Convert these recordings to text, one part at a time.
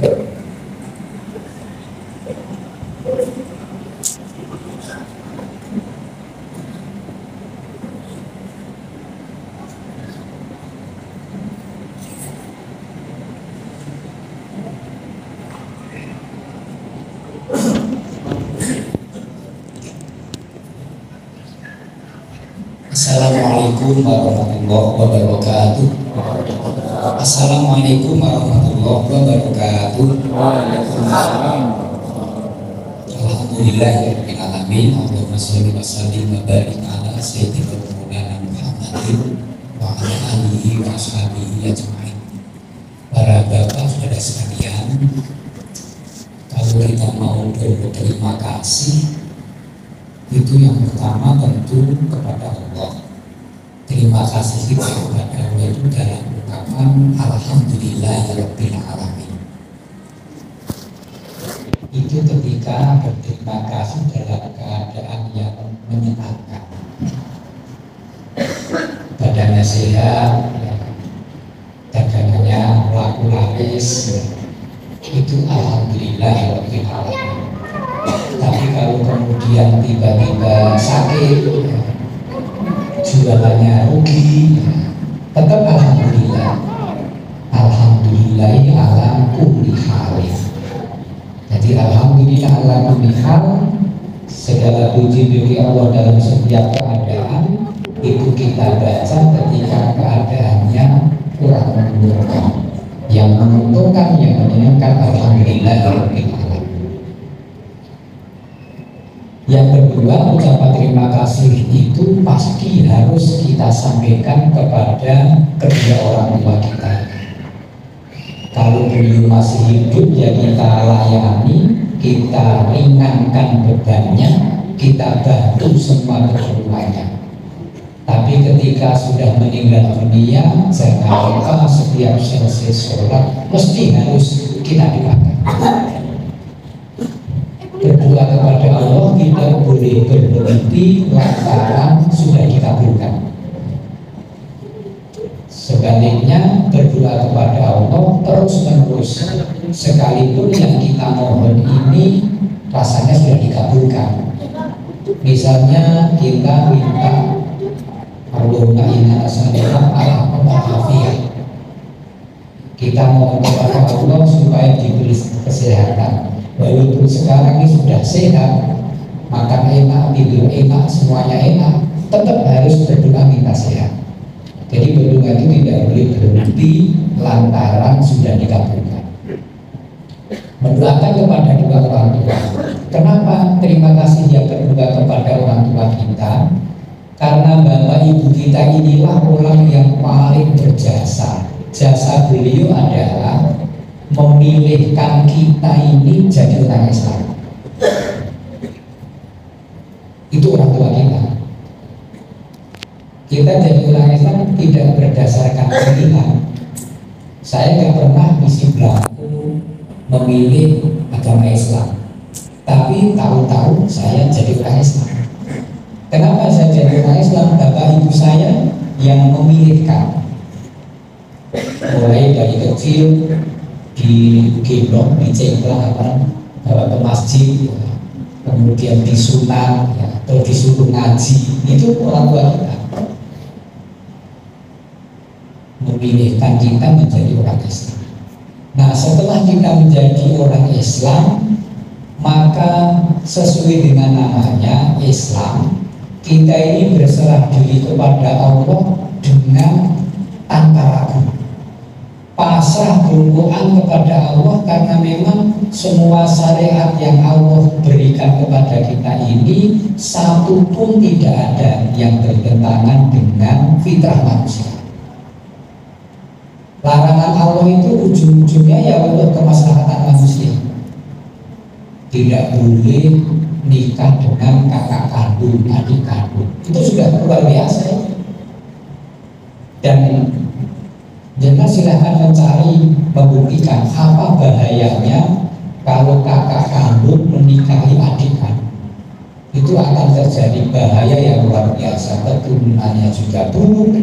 Assalamualaikum warahmatullahi wabarakatuh. Assalamualaikum warahmatullahi wabarakatuh. Alhamdulillahirabbil alamin. Allahumma shalli wa sallim wa barik ala sayyidina Muhammadin wa ala alihi wa ashabihi ajmain. Para bapak saudara sekalian, kalau kita mau berterima kasih, itu yang pertama tentu kepada Allah. Terima kasih kita kepada Allah itu dalam ungkapan Alhamdulillahirabbil alamin. Itu ketika berterima kasih dalam keadaan yang menyenangkan, badannya sehat, dagangannya laku laris, itu Alhamdulillahirabbil alamin. Tapi kalau kemudian tiba-tiba sakit, jualannya rugi, tetap alhamdulillah. Alhamdulillahi ala kulli halin. Jadi alhamdulillah ala kulli hal, segala puji bagi Allah dalam setiap keadaan. Itu kita baca ketika keadaannya kurang menguntungkan. Yang menguntungkan, yang menyenangkan, alhamdulillah. Yang kedua, ucapan terima kasih itu pasti harus kita sampaikan kepada kedua orang tua kita. Kalau beliau masih hidup, ya kita layani, kita ringankan bebannya, kita bantu semua keperluannya. Tapi ketika sudah meninggal dunia, jangan lupa setiap selesai sholat mesti harus kita doakan. Berdoa kepada Allah kita boleh berhenti lantaran sudah dikabulkan. Sebaliknya berdoa kepada Allah terus menerus, sekalipun yang kita mohon ini rasanya sudah dikabulkan. Misalnya kita minta Allahumma inna nas'aluka al-afiyah. Kita mohon kepada Allah supaya diberi kesehatan. Walaupun sekarang ini sudah sehat, makan enak, tidur enak, semuanya enak, tetap harus berdoa minta sehat. Jadi berdoa itu tidak boleh berhenti lantaran sudah dikabulkan. Mendoakan kepada dua orang tua. Kenapa? Terima kasih yang kedua kepada orang tua kita, karena bapak ibu kita inilah orang yang paling berjasa. Jasa beliau adalah memilihkan kita ini jadi orang Islam. Itu orang tua kita. Kita jadi orang Islam tidak berdasarkan pilihan. Saya nggak pernah misi belangku memilih agama Islam, tapi tahu-tahu saya jadi orang Islam. Kenapa saya jadi orang Islam? Bapak ibu saya yang memilihkan. Mulai dari kecil digendong, dicengklah, bawa ke masjid, kemudian disunat, atau disuruh ngaji. Itu orang tua kita memilihkan kita menjadi orang Islam. Nah, setelah kita menjadi orang Islam, maka sesuai dengan namanya Islam, kita ini berserah diri kepada Allah dengan tanpa ragu, pasrah berdoa kepada Allah, karena memang semua syariat yang Allah berikan kepada kita ini satu pun tidak ada yang bertentangan dengan fitrah manusia. Larangan Allah itu ujung-ujungnya ya untuk kemaslahatan manusia. Tidak boleh nikah dengan kakak kandung, adik kandung. Itu sudah luar biasa ya. Dan jangan silahkan mencari, membuktikan apa bahayanya kalau kakak kandung menikahi adik kandung. Itu akan terjadi bahaya yang luar biasa. Keturunannya juga buruk,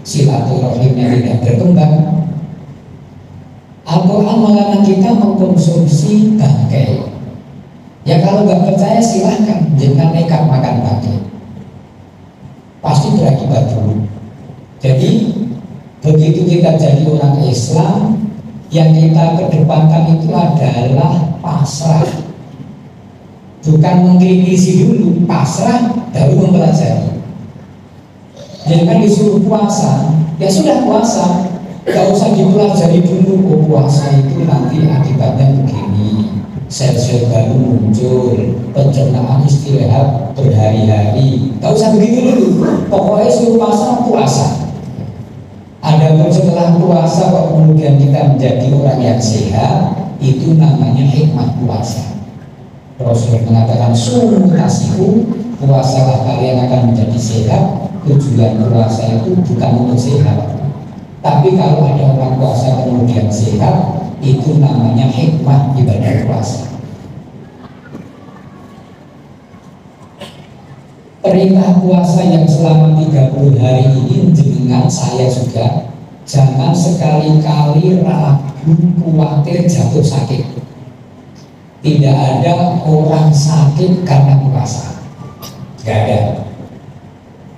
silaturahimnya tidak berkembang. Al-Quran melarang kita Ya kalau nggak percaya silahkan, jangan nekat makan pakai, pasti berakibat dulu. Jadi begitu kita jadi orang Islam, yang kita kedepankan itu adalah pasrah, bukan mengkritisi dulu, pasrah baru mempelajari. Jangan disuruh puasa, ya sudah puasa, gak usah dipelajari dulu. Oh puasa itu nanti akibatnya begini, sel-sel baru muncul, pencernaan istirahat berhari-hari, gak usah begitu dulu. Pokoknya suruh puasa. Adapun setelah puasa kok kemudian kita menjadi orang yang sehat, itu namanya hikmah puasa. Rasul mengatakan sumu tasihu, puasalah kalian akan menjadi sehat. Tujuan puasa itu bukan untuk sehat, tapi kalau ada orang puasa kemudian sehat, itu namanya hikmah ibadah puasa. Perintah puasa yang selama 30 hari ini menjenengan saya juga jangan sekali-kali ragu, khawatir jatuh sakit. Tidak ada orang sakit karena puasa, gak ada.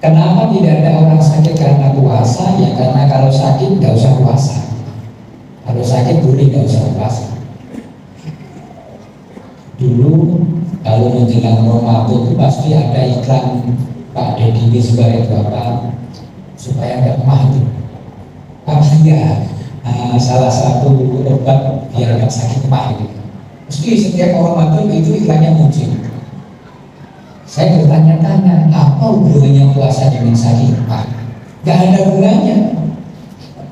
Kenapa tidak ada orang sakit karena puasa? Ya karena kalau sakit nggak usah puasa. Kalau sakit boleh nggak usah puasa. Dulu kalau menjelang Ramadan itu pasti ada iklan Pak Deddy Misbah itu apa supaya nggak emah itu. Ya, salah satu obat biar nggak sakit emah itu. Meski setiap Ramadan itu iklannya muncul. Saya bertanya-tanya, apa hubungannya puasa dengan sakit mah? Gak ada hubungannya.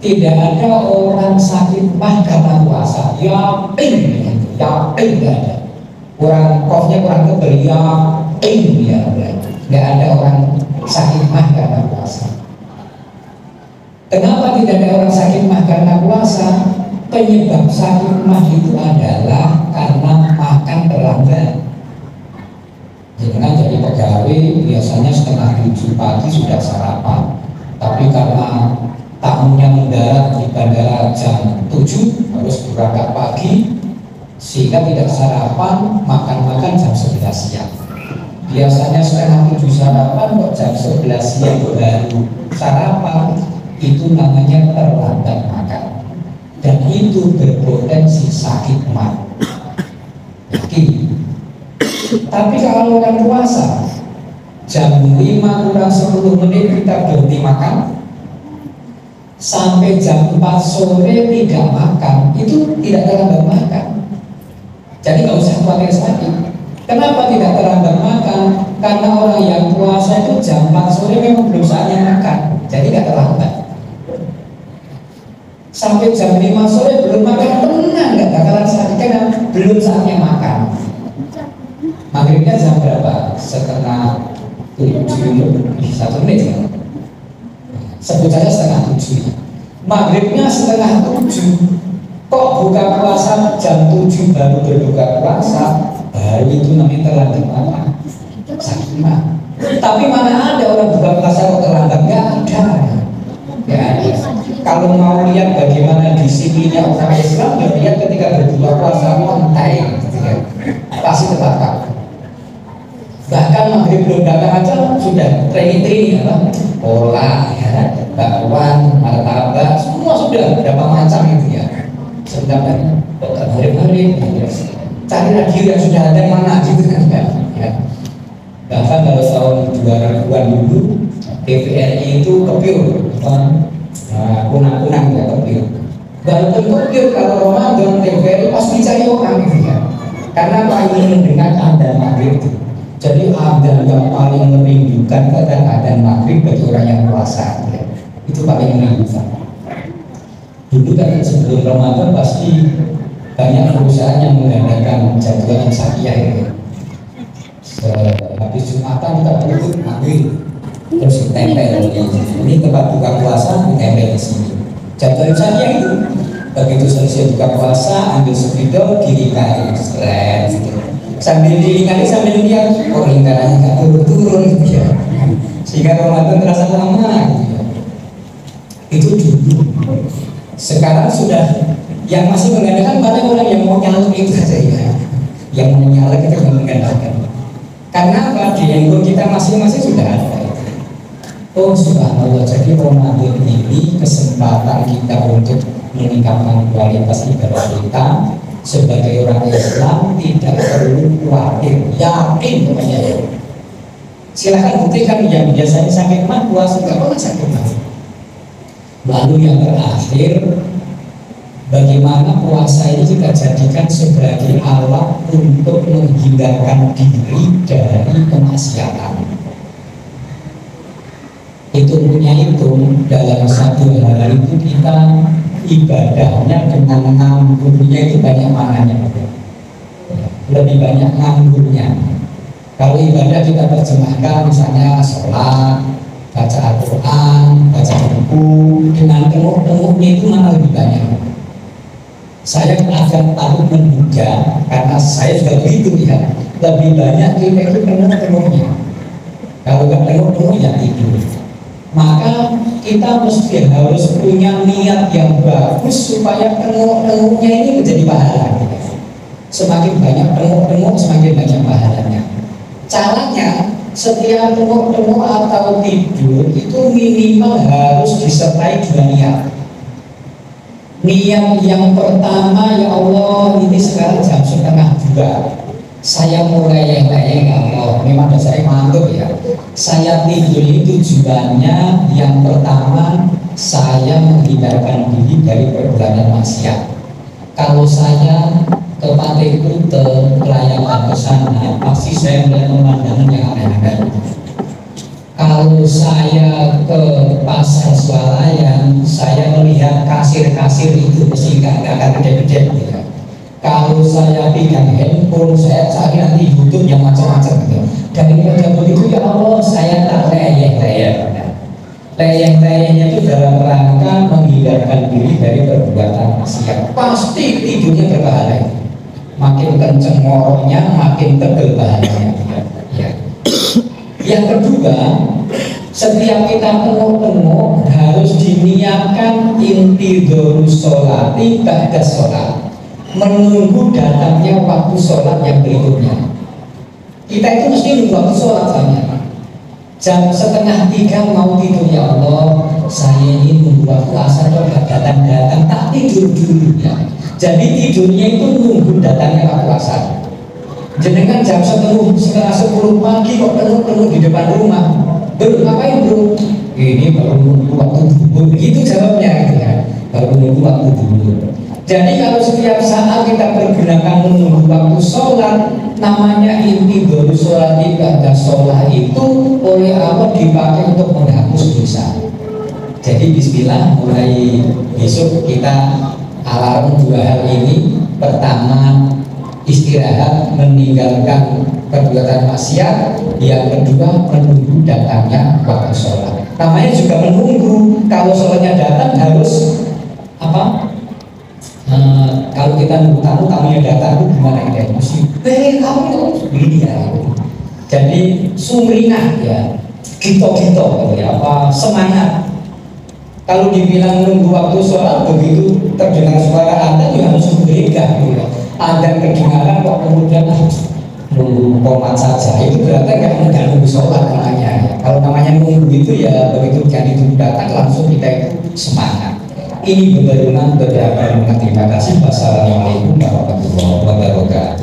Tidak ada orang sakit mah karena puasa. Yakin gak ada. Kurang kofnya kurang tebal, yakin ya. Gak ada orang sakit mah karena puasa. Kenapa tidak ada orang sakit mah karena puasa? Penyebab sakit mah itu adalah karena makan terlambat. Jangan jadi pegawai biasanya 6:30 pagi sudah sarapan, tapi karena tamunya mendarat di bandara jam 7 harus berangkat pagi, sehingga tidak sarapan, makan jam 11 siang. Biasanya 6:30 sarapan, kok jam 11 siang baru sarapan, itu namanya terlambat makan, dan itu berpotensi sakit mah. Yakin? Tapi kalau orang puasa jam 5 kurang 10 menit kita berhenti makan, sampai jam 4 sore tidak makan, itu tidak terlambat makan. Jadi nggak usah khawatir sakit. Kenapa tidak terlambat makan? Karena orang yang puasa itu jam 4 sore memang belum saatnya makan, jadi nggak terlambat. Sampai jam 5 sore belum makan, tenang, nggak bakalan sakit karena belum saatnya makan. Maghribnya jam berapa? Setengah 7, 1 menit ya? Sebut saja setengah 7. Maghribnya setengah 7. Kok buka puasa jam 7 baru berbuka puasa? Baru itu namanya terlambat makan, sakit mah. Tapi mana ada orang buka puasa kok terlambat? Gak ada. Gak ada. Kalau mau lihat bagaimana disiplinnya orang Islam, ya lihat ketika berbuka puasa montai, pasti tepat Pak. Bahkan maghrib belum datang aja sudah training ya, pola, ya, bakwan, martabak, semua sudah berapa macam itu ya. Sebentar bukan hari-hari, cari radio yang sudah ada mana gitu kan ya. Bahkan kalau tahun 2000-an dulu TVRI itu kepiur, kunang-kunang ya kepiur. Walaupun kepiur kalau Ramadan TVRI pasti cari orang gitu ya. Karena paling mendengar adzan maghrib itu. Jadi adzan yang paling merindukan kadang adzan maghrib bagi orang yang puasa ya. Itu paling merindukan. Dulu kan sebelum Ramadan pasti banyak perusahaan yang mengadakan jadwal imsakiyah ya. Habis Jumatan kita tutup maghrib, terus ditempel ini tempat buka puasa, ditempel di sini. Jadwal imsakiyah itu begitu selesai buka puasa, ambil spidol, diringkai, gitu. Sambil diringkai sambil lihat, oh lingkarannya nggak turun-turun gitu ya. Sehingga Ramadan terasa lama gitu ya. Itu dulu. Sekarang sudah yang masih mengadakan paling orang yang mau nyaluk itu saja ya. yang menyala kita mengandalkan. Karena apa? Di handphone kita masing-masing sudah ada. Oh subhanallah, jadi Ramadan ini kesempatan kita untuk meningkatkan kualitas ibadah kita sebagai orang Islam. Tidak perlu khawatir, yakin pokoknya. Silahkan buktikan yang biasanya sakit mah puasa nggak pernah sakit mah. Lalu yang terakhir, bagaimana puasa ini kita jadikan sebagai alat untuk menghindarkan diri dari kemaksiatan. Itu punya dalam satu hari itu kita ibadahnya dengan ngamburnya itu banyak maknanya. Lebih banyak ngamburnya. Kalau ibadah kita terjemahkan misalnya sholat, baca Al-Quran, baca buku, dengan tengok-tengoknya itu mana lebih banyak. Saya agak takut menduga, karena saya juga begitu ya, lebih banyak kita itu tengok-tengoknya. Kalau nggak tengok-tengok ya tidur. Maka kita mesti harus punya niat yang bagus supaya tengok-tengoknya ini menjadi pahala. Semakin banyak tengok-tengok, semakin banyak pahalanya. Caranya, setiap tengok-tengok atau tidur itu minimal harus disertai dua niat. Niat yang pertama, ya Allah, ini sekarang jam 1:30. Saya mulai ya Allah, memang dasarnya mantap ya. Saya tidur itu tujuannya yang pertama, saya menghindarkan diri dari perbuatan maksiat. Kalau saya ke Pantai Kute, kelayakan ke sana, pasti saya melihat pemandangan yang aneh-aneh. Kalau saya ke pasar swalayan, saya melihat kasir-kasir itu mesti nggak akan gede-gede ya. Kalau saya pegang handphone, saya cari nanti YouTube yang macam-macam gitu. Daripada begitu ya Allah, saya tak leyeh-leyeh. Leyeh-leyehnya itu dalam rangka menghindarkan diri dari perbuatan maksiat. Pasti tidurnya berpahala. Makin kenceng ngoroknya, makin tebel pahalanya. Ya. Yang kedua, setiap kita tengok-tengok harus diniatkan intidorus sholati ba'da sholat, menunggu datangnya waktu sholat yang berikutnya. Kita itu mesti nunggu waktu sholat saja. Jam 2:30 mau tidur, ya Allah, saya ini nunggu waktu asar kok datang-datang, tak tidur dulu ya. Jadi tidurnya itu nunggu datangnya waktu asar. Jenengan jam 9:30 pagi kok penuh di depan rumah. Bro, ngapain bro? Ini baru nunggu waktu dulu. Begitu jawabnya gitu ya. Baru nunggu waktu dulu. Jadi kalau setiap saat kita pergunakan menunggu waktu sholat, namanya inti baru sholat ibadah sholat itu oleh Allah dipakai untuk menghapus dosa. Jadi bismillah, mulai besok kita alarm dua hal ini. Pertama, istirahat, meninggalkan perbuatan maksiat. Yang kedua, menunggu datangnya waktu sholat. Namanya juga menunggu. Kalau sholatnya datang harus apa? Kalau kita nunggu tamunya datang itu gimana kita mesti kamu begini ya. Jadi sumringah ya, gitu ya, apa semangat. Kalau dibilang nunggu waktu sholat, begitu terdengar suara adzan ya harus sumringah gitu ya. Adzan kedengaran kok kemudian nunggu komat saja, itu berarti nggak nunggu sholat namanya ya. Kalau namanya nunggu itu ya begitu jadi itu datang langsung kita itu semangat. Ini benar-benar beberapa terima kasih. Wassalamualaikum warahmatullahi wabarakatuh.